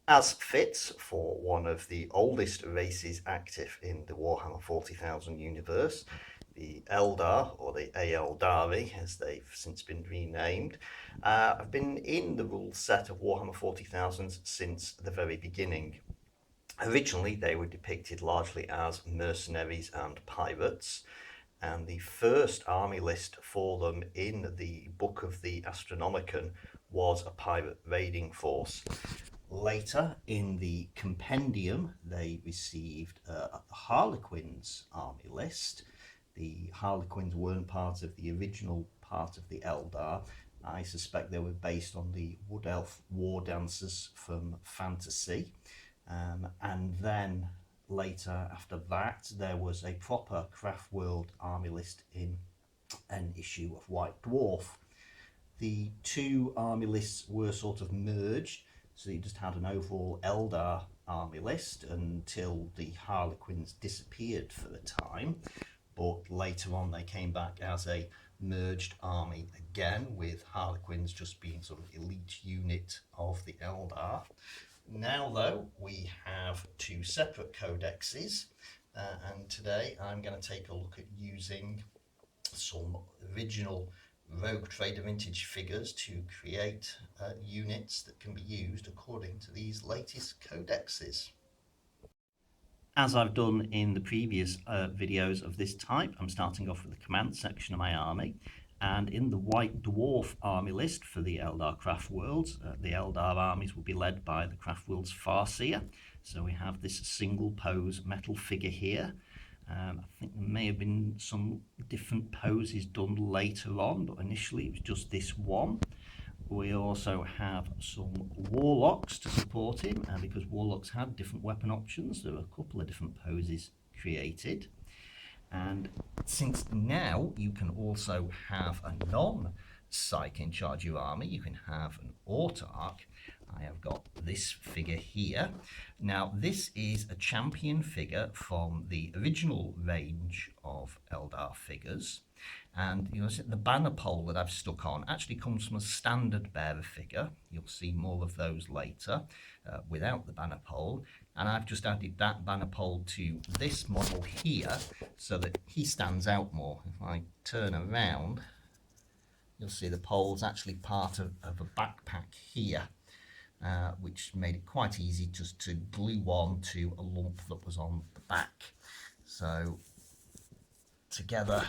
As fits for one of the oldest races active in the Warhammer 40,000 universe, the Eldar, or the Eldari, as they've since been renamed, have been in the rule set of Warhammer 40,000 since the very beginning. Originally, they were depicted largely as mercenaries and pirates, and the first army list for them in the Book of the Astronomicon was a pirate raiding force. Later in the compendium, they received a Harlequins army list. The Harlequins weren't part of the original part of the Eldar. I suspect they were based on the Wood Elf war dancers from fantasy. And then later, after that, there was a proper craftworld army list in an issue of White Dwarf. The two army lists were sort of merged, so you just had an overall Eldar army list until the Harlequins disappeared for a time. But later on, they came back as a merged army again, with Harlequins just being sort of elite unit of the Eldar. Now, though, we have two separate codexes, and today I'm going to take a look at using some original Rogue Trader vintage figures to create units that can be used according to these latest codexes. As I've done in the previous videos of this type, I'm starting off with the command section of my army. And in the White Dwarf army list for the Eldar Craft Worlds, the Eldar armies will be led by the Craft Worlds Farseer. So we have this single pose metal figure here. I think there may have been some different poses done later on, but initially it was just this one. We also have some Warlocks to support him, and because Warlocks had different weapon options, there are a couple of different poses created. And since now you can also have a non-psych in charge of your army, you can have an autarch. I have got this figure here. Now, this is a champion figure from the original range of Eldar figures. And you'll see the banner pole that I've stuck on actually comes from a standard bearer figure. You'll see more of those later without the banner pole. And I've just added that banner pole to this model here so that he stands out more. If I turn around, you'll see the pole's actually part of a backpack here, which made it quite easy just to glue on to a lump that was on the back. So together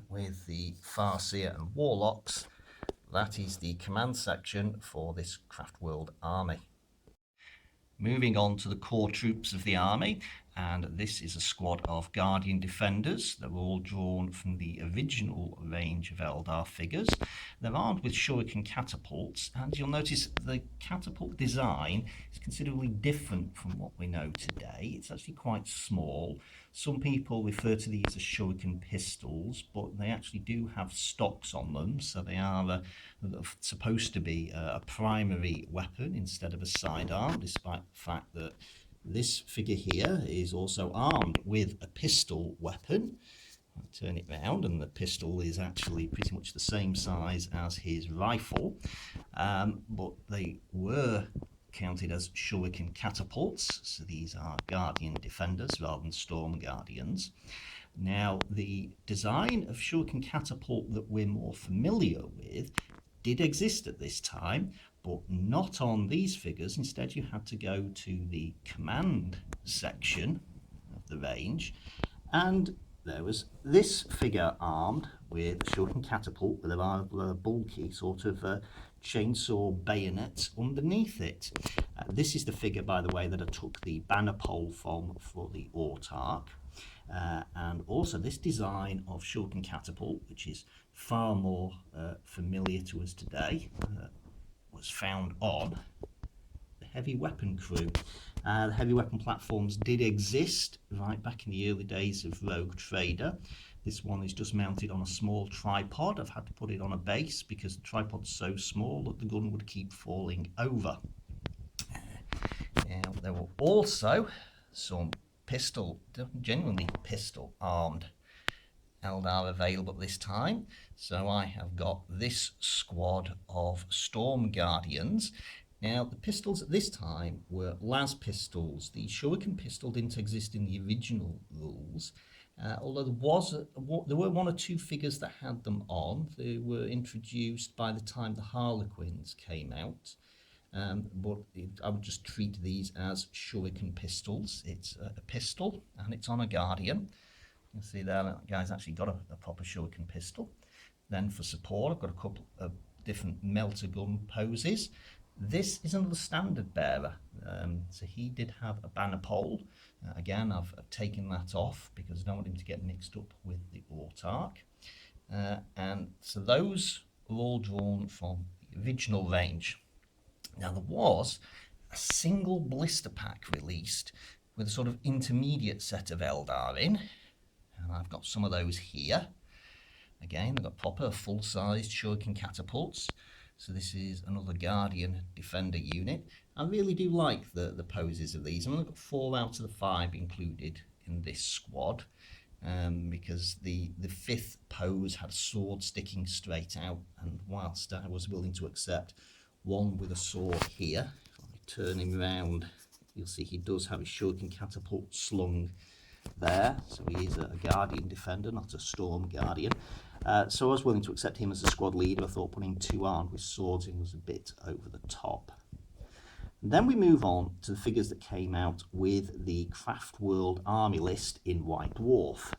with the Farseer and Warlocks, that is the command section for this Craftworld army. Moving on to the core troops of the army, and this is a squad of Guardian Defenders. They're all drawn from the original range of Eldar figures. They're armed with shuriken catapults, and you'll notice the catapult design is considerably different from what we know today. It's actually quite small. Some people refer to these as shuriken pistols, but they actually do have stocks on them, so they are supposed to be a primary weapon instead of a sidearm, despite the fact that this figure here is also armed with a pistol weapon. I'll turn it round, and the pistol is actually pretty much the same size as his rifle, but they were counted as shuriken catapults, so these are Guardian Defenders rather than Storm Guardians. Now, the design of shuriken catapult that we're more familiar with did exist at this time, but not on these figures. Instead, you had to go to the command section of the range, and there was this figure armed with a shuriken catapult with a rather bulky sort of chainsaw bayonet underneath it. This is the figure, by the way, that I took the banner pole from for the autarch. And also this design of shuriken catapult, which is far more familiar to us today, was found on the heavy weapon crew. The heavy weapon platforms did exist right back in the early days of Rogue Trader. This one is just mounted on a small tripod. I've had to put it on a base because the tripod's so small that the gun would keep falling over. Now, there were also some genuinely pistol armed Eldar available at this time. So I have got this squad of Storm Guardians, Now, the pistols at this time were las pistols. The shuriken pistol didn't exist in the original rules, although there were one or two figures that had them on. They were introduced by the time the Harlequins came out. But I would just treat these as shuriken pistols. It's a pistol and it's on a guardian. You can see there that guy's actually got a proper shuriken pistol. Then for support, I've got a couple of different melter gun poses. This is another standard bearer. So he did have a banner pole. Again, I've taken that off because I don't want him to get mixed up with the Autarch. And so those are all drawn from the original range. Now, there was a single blister pack released with a sort of intermediate set of Eldar in, and I've got some of those here. Again, I've got proper full-sized shuriken catapults, so this is another Guardian Defender unit. I really do like the poses of these. I've only got 4 out of the 5 included in this squad, because the 5th pose had a sword sticking straight out, and whilst I was willing to accept one with a sword here, if I turn him around, you'll see he does have his shuriken catapult slung there, so he is a Guardian Defender, not a Storm Guardian. So I was willing to accept him as a squad leader. I thought putting 2 armed with swords in was a bit over the top. And then we move on to the figures that came out with the craftworld army list in White Dwarf.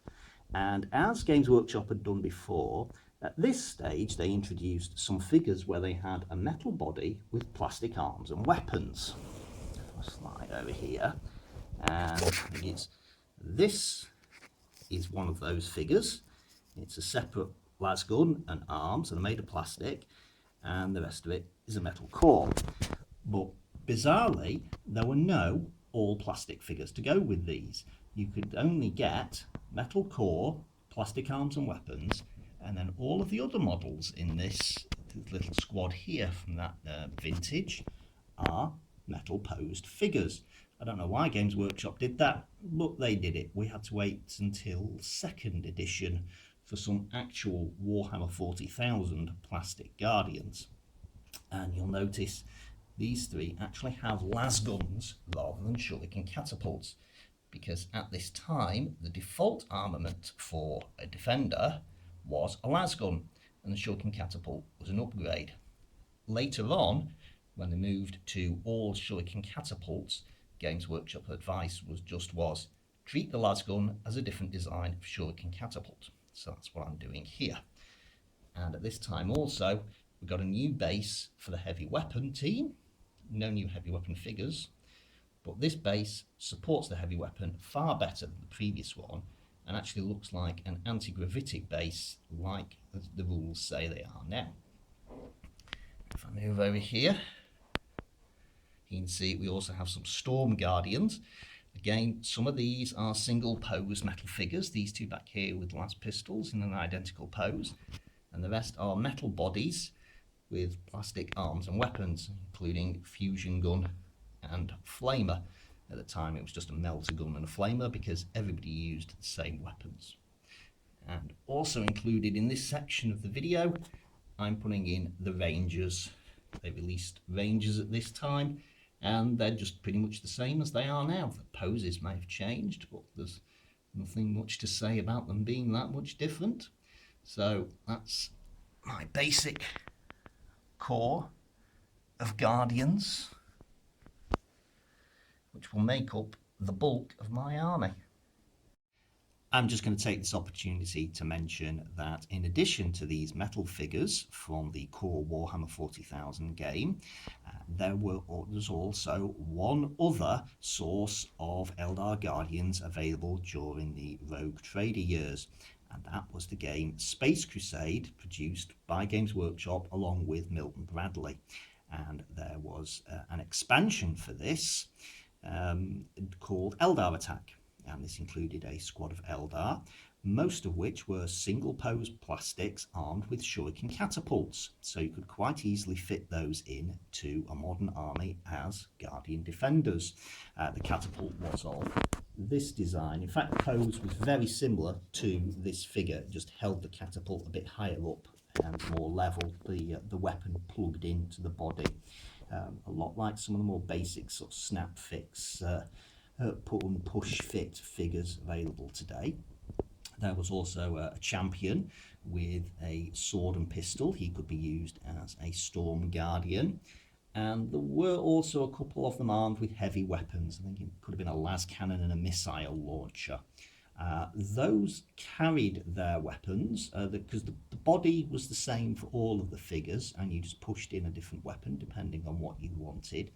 And as Games Workshop had done before, at this stage they introduced some figures where they had a metal body with plastic arms and weapons. I'll slide over here, and this is one of those figures. It's a separate las gun and arms, and they're made of plastic, and the rest of it is a metal core. But bizarrely, there were no all plastic figures to go with these. You could only get metal core, plastic arms and weapons, and then all of the other models in this little squad here from that vintage are metal posed figures. I don't know why Games Workshop did that, but they did it. We had to wait until 2nd edition for some actual Warhammer 40,000 plastic Guardians. And you'll notice these 3 actually have las guns rather than shuriken catapults, because at this time the default armament for a defender was a las gun, and the shuriken catapult was an upgrade. Later on, when they moved to all shuriken catapults, Games Workshop advice was treat the las gun as a different design of shuriken catapult. So that's what I'm doing here. And at this time also, we've got a new base for the heavy weapon team. No new heavy weapon figures, but this base supports the heavy weapon far better than the previous one, and actually looks like an anti-gravitic base like the rules say they are now. If I move over here, you can see we also have some Storm Guardians. Again, some of these are single pose metal figures, these 2 back here with las pistols in an identical pose, and the rest are metal bodies with plastic arms and weapons, including fusion gun and flamer. At the time it was just a melter gun and a flamer because everybody used the same weapons. And also included in this section of the video, I'm putting in the Rangers. They released Rangers at this time, and they're just pretty much the same as they are now. The poses may have changed, but there's nothing much to say about them being that much different. So that's my basic core of Guardians, which will make up the bulk of my army. I'm just going to take this opportunity to mention that in addition to these metal figures from the core Warhammer 40,000 game, there's also one other source of Eldar Guardians available during the Rogue Trader years, and that was the game Space Crusade, produced by Games Workshop along with Milton Bradley. And there was an expansion for this called Eldar Attack. And this included a squad of Eldar, most of which were single pose plastics armed with shuriken catapults, so you could quite easily fit those in to a modern army as Guardian Defenders. The catapult was of this design. In fact, the pose was very similar to this figure, just held the catapult a bit higher up and more level, the weapon plugged into the body. a lot like some of the more basic sort of snap fix, put and push fit figures available today. There was also a champion with a sword and pistol. He could be used as a storm guardian. And there were also a couple of them armed with heavy weapons. I think it could have been a las cannon and a missile launcher. Those carried their weapons because the body was the same for all of the figures, and you just pushed in a different weapon depending on what you wanted.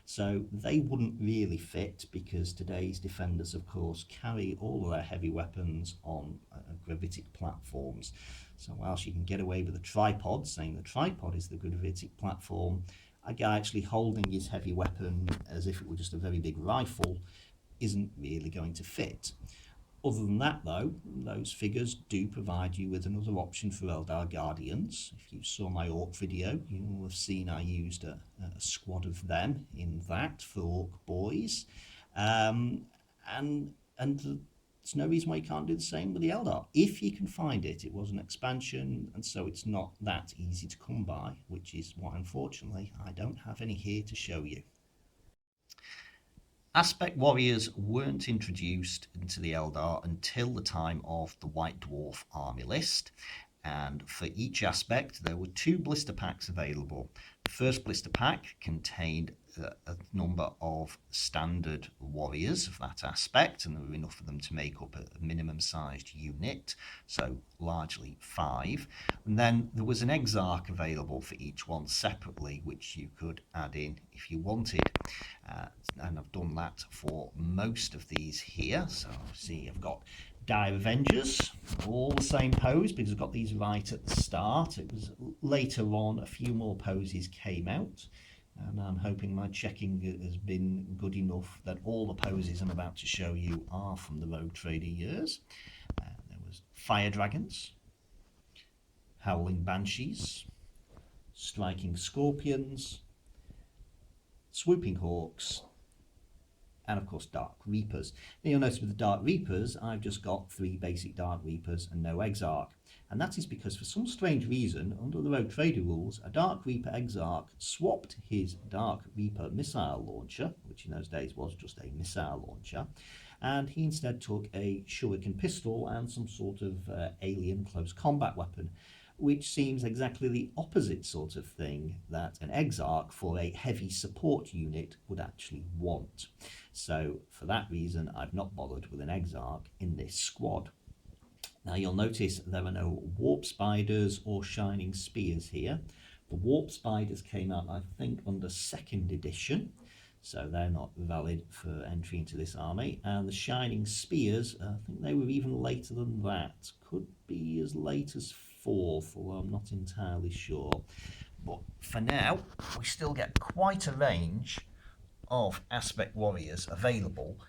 So they wouldn't really fit, because today's defenders, of course, carry all of their heavy weapons on gravitic platforms. So whilst you can get away with a tripod, saying the tripod is the gravitic platform, a guy actually holding his heavy weapon as if it were just a very big rifle isn't really going to fit. Other than that, though, those figures do provide you with another option for Eldar Guardians. If you saw my Orc video, you will have seen I used a squad of them in that for Orc boys. And there's no reason why you can't do the same with the Eldar. If you can find it, it was an expansion, and so it's not that easy to come by, which is why, unfortunately, I don't have any here to show you. Aspect warriors weren't introduced into the Eldar until the time of the White Dwarf army list, and for each aspect there were 2 blister packs available. The first blister pack contained a number of standard warriors of that aspect, and there were enough of them to make up a minimum sized unit, so largely 5. And then there was an exarch available for each one separately, which you could add in if you wanted. And I've done that for most of these here. So see, I've got Dire Avengers, all the same pose, because I've got these right at the start. It was later on a few more poses came out, and I'm hoping my checking has been good enough that all the poses I'm about to show you are from the Rogue Trader years. There was Fire Dragons, Howling Banshees, Striking Scorpions, Swooping Hawks, and of course Dark Reapers. Now you'll notice with the Dark Reapers, I've just got 3 basic Dark Reapers and no Exarch. And that is because for some strange reason, under the Rogue Trader rules, a Dark Reaper Exarch swapped his Dark Reaper missile launcher, which in those days was just a missile launcher, and he instead took a shuriken pistol and some sort of alien close combat weapon, which seems exactly the opposite sort of thing that an Exarch for a heavy support unit would actually want. So for that reason, I've not bothered with an Exarch in this squad. Now you'll notice there are no Warp Spiders or Shining Spears here. The Warp Spiders came out, I think, under 2nd edition, so they're not valid for entry into this army. And the Shining Spears, I think they were even later than that. Could be as late as 4th, although I'm not entirely sure. But for now, we still get quite a range of Aspect Warriors available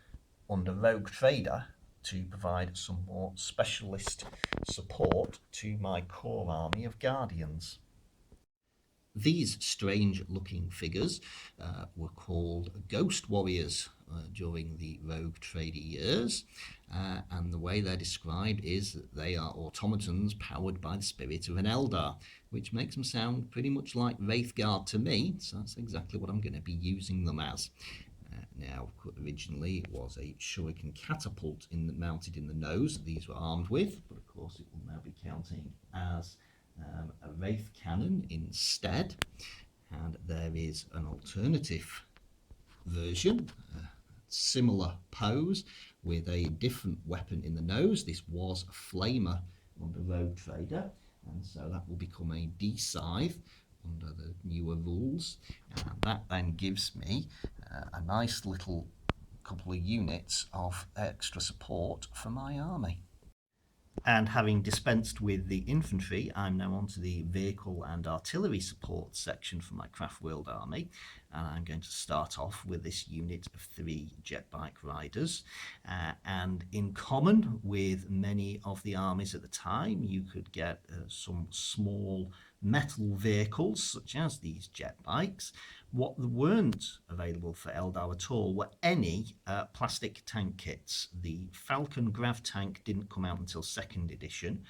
under Rogue Trader to provide some more specialist support to my core army of Guardians. These strange looking figures were called Ghost Warriors during the Rogue Trader years, and the way they're described is that they are automatons powered by the spirit of an Eldar, which makes them sound pretty much like Wraithguard to me, so that's exactly what I'm going to be using them as. Now, originally it was a shuriken catapult mounted in the nose that these were armed with, but of course it will now be counting as a Wraith cannon instead. And there is an alternative version, similar pose with a different weapon in the nose. This was a flamer under Rogue Trader, and so that will become a D-scythe under the newer rules, and that then gives me a nice little couple of units of extra support for my army. And having dispensed with the infantry, I'm now onto the vehicle and artillery support section for my Craftworld army, and I'm going to start off with this unit of 3 jet bike riders. And in common with many of the armies at the time, you could get some small metal vehicles such as these jet bikes. What weren't available for Eldar at all were any plastic tank kits. The Falcon Grav tank didn't come out until 2nd edition,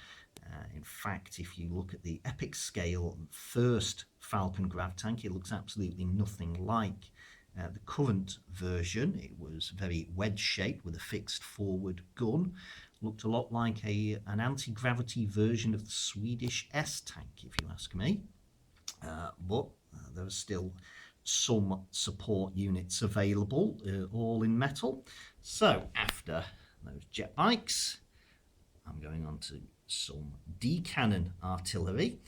In fact, if you look at the epic scale first Falcon grav tank, it looks absolutely nothing like the current version. It was very wedge-shaped with a fixed forward gun. Looked a lot like an anti-gravity version of the Swedish S-tank, if you ask me. But there are still some support units available, all in metal. So after those jet bikes, I'm going on to some D-cannon artillery.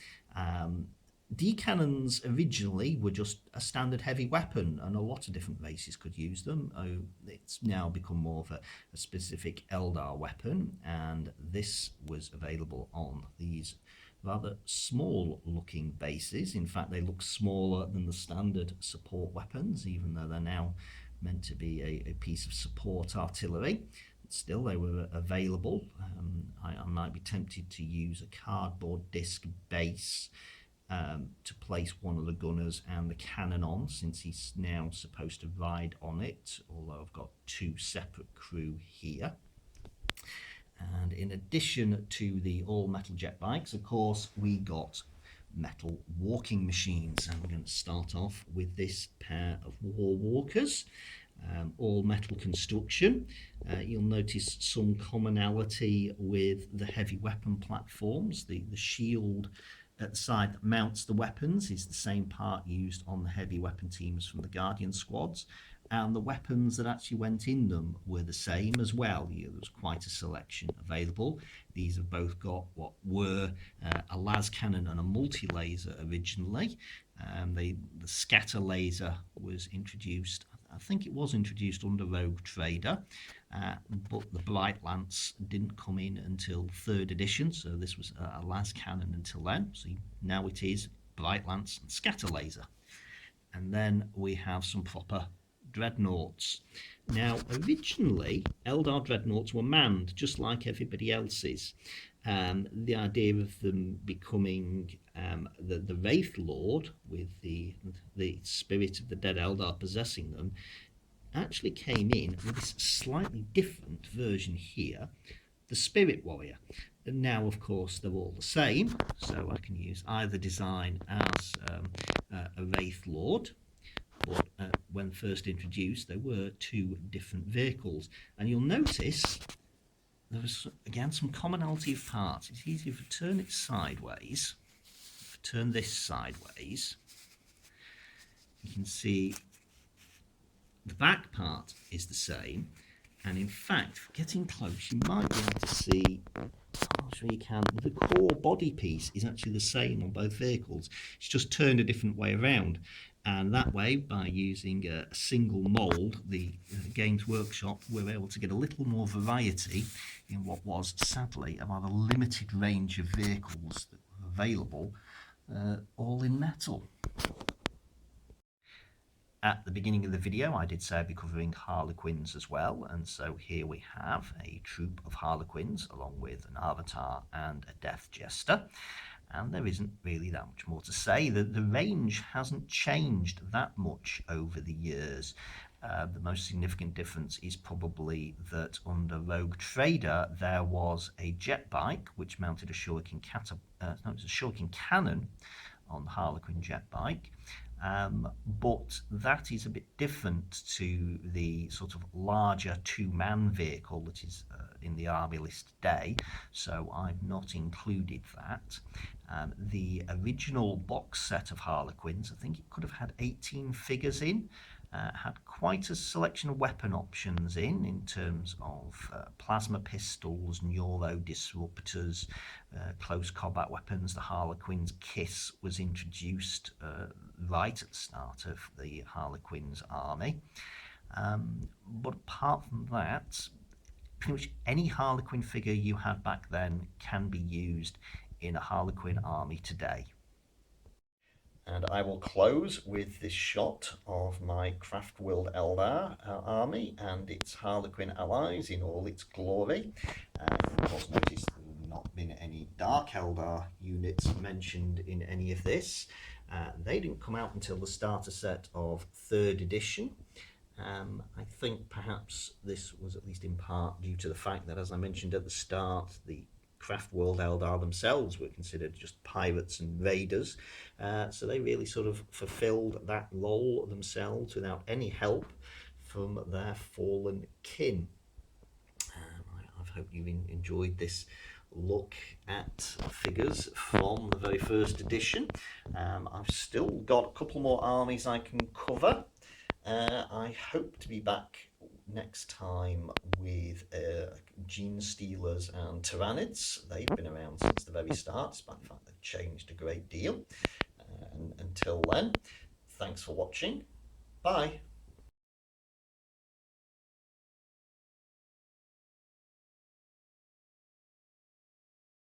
D-cannons originally were just a standard heavy weapon, and a lot of different races could use them. It's now become more of a specific Eldar weapon, and this was available on these rather small looking bases. In fact, they look smaller than the standard support weapons, even though they're now meant to be a piece of support artillery. Still, they were available. I might be tempted to use a cardboard disc base to place one of the gunners and the cannon on, since he's now supposed to ride on it, although I've got two separate crew here. And in addition to the all-metal jet bikes, of course, we got metal walking machines. And we're going to start off with this pair of war walkers. All metal construction. You'll notice some commonality with the heavy weapon platforms. The shield at the side that mounts the weapons is the same part used on the heavy weapon teams from the Guardian squads, and the weapons that actually went in them were the same as well. There was quite a selection available. These have both got what were a las cannon and a multi-laser originally. The scatter laser was introduced, I think it was introduced under Rogue Trader, but the Bright Lance didn't come in until 3rd edition, so this was a las cannon until then. So now it is Bright Lance and scatter laser. And then we have some proper dreadnoughts. Now, originally, Eldar dreadnoughts were manned, just like everybody else's. The idea of them becoming the Wraith Lord, with the spirit of the dead Eldar possessing them, actually came in with this slightly different version here, the Spirit Warrior. And now, of course, they're all the same, so I can use either design as a Wraith Lord. But when first introduced, there were two different vehicles. And you'll notice there was, again, some commonality of parts. It's easy if I turn it sideways. If I turn this sideways, you can see the back part is the same. And in fact, getting close, you might be able to see, I'm sure you can, the core body piece is actually the same on both vehicles. It's just turned a different way around. And that way, by using a single mould, the Games Workshop were able to get a little more variety in what was, sadly, a rather limited range of vehicles that were available, all in metal. At the beginning of the video, I did say I'd be covering Harlequins as well, and so here we have a troop of Harlequins along with an Avatar and a Death Jester. And there isn't really that much more to say. The range hasn't changed that much over the years. The most significant difference is probably that under Rogue Trader there was a jet bike which mounted a shuriken cannon on the Harlequin jet bike. But that is a bit different to the sort of larger two-man vehicle that is in the army list today, so I've not included that. The original box set of Harlequins, I think it could have had 18 figures in, had quite a selection of weapon options in terms of plasma pistols, neuro disruptors, close combat weapons. The Harlequins Kiss was introduced right at the start of the Harlequins army. But apart from that, pretty much any Harlequin figure you had back then can be used in a Harlequin army today. And I will close with this shot of my craftworld Eldar army and its Harlequin allies in all its glory. Of course, notice there have not been any Dark Eldar units mentioned in any of this. They didn't come out until the starter set of 3rd edition. I think perhaps this was at least in part due to the fact that, as I mentioned at the start, the craftworld Eldar themselves were considered just pirates and raiders. So they really sort of fulfilled that role themselves without any help from their fallen kin. I hope you enjoyed this look at figures from the very first edition. I've still got a couple more armies I can cover. I hope to be back next time with Gene Stealers and Tyrannids. They've been around since the very start, despite the fact they've changed a great deal. And until then, thanks for watching. Bye.